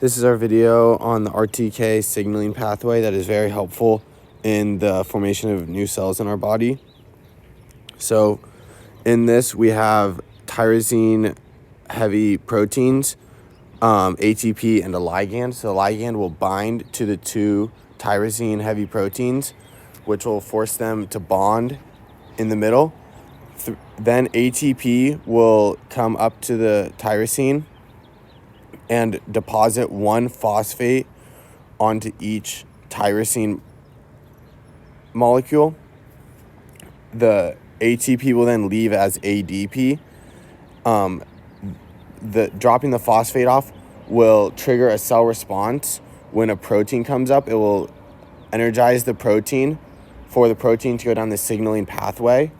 This is our video on the RTK signaling pathway that is very helpful in the formation of new cells in our body. So in this, we have tyrosine heavy proteins, ATP, and a ligand. So the ligand will bind to the two tyrosine heavy proteins, which will force them to bond in the middle. Then ATP will come up to the tyrosine and deposit one phosphate onto each tyrosine molecule. The ATP will then leave as ADP. Dropping the phosphate off will trigger a cell response. When a protein comes up, it will energize the protein for the protein to go down the signaling pathway.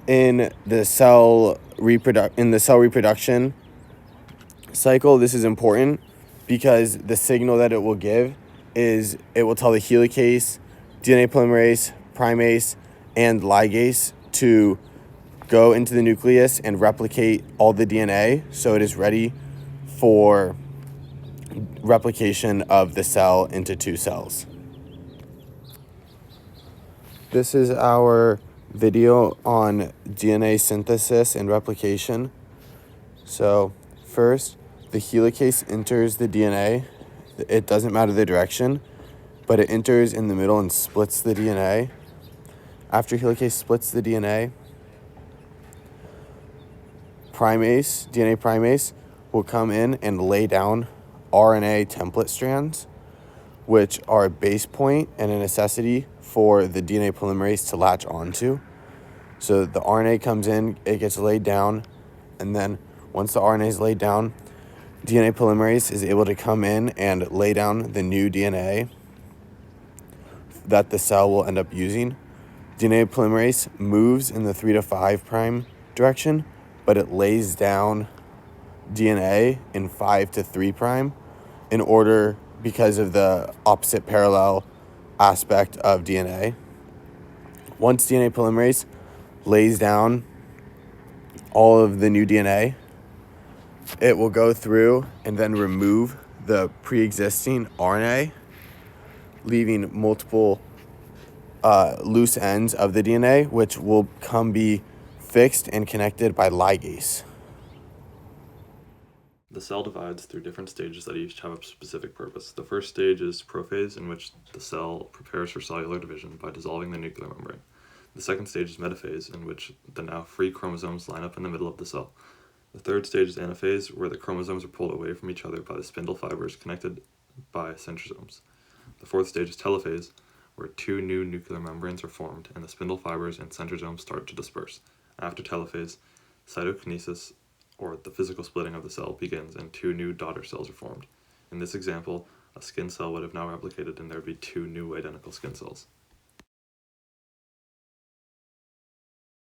In the cell reproduction cycle, this is important because the signal that it will give is it will tell the helicase, DNA polymerase, primase, and ligase to go into the nucleus and replicate all the DNA so it is ready for replication of the cell into two cells. This is our video on DNA synthesis and replication. So first, the helicase enters the DNA. It doesn't matter the direction, but it enters in the middle and splits the DNA. After helicase splits the DNA primase will come in and lay down RNA template strands, which are a base point and a necessity for the DNA polymerase to latch onto. So the RNA comes in, it gets laid down, and then once the RNA is laid down, DNA polymerase is able to come in and lay down the new DNA that the cell will end up using. DNA polymerase moves in the 3 to 5 prime direction, but it lays down DNA in 5 to 3 prime because of the opposite parallel aspect of DNA. Once DNA polymerase lays down all of the new DNA, it will go through and then remove the pre-existing RNA, leaving multiple loose ends of the DNA, which will be fixed and connected by ligase. The cell divides through different stages that each have a specific purpose. The first stage is prophase, in which the cell prepares for cellular division by dissolving the nuclear membrane. The second stage is metaphase, in which the now free chromosomes line up in the middle of the cell. The third stage is anaphase, where the chromosomes are pulled away from each other by the spindle fibers connected by centrosomes. The fourth stage is telophase, where two new nuclear membranes are formed and the spindle fibers and centrosomes start to disperse. After telophase, cytokinesis, or the physical splitting of the cell, begins and two new daughter cells are formed. In this example, a skin cell would have now replicated and there would be two new identical skin cells.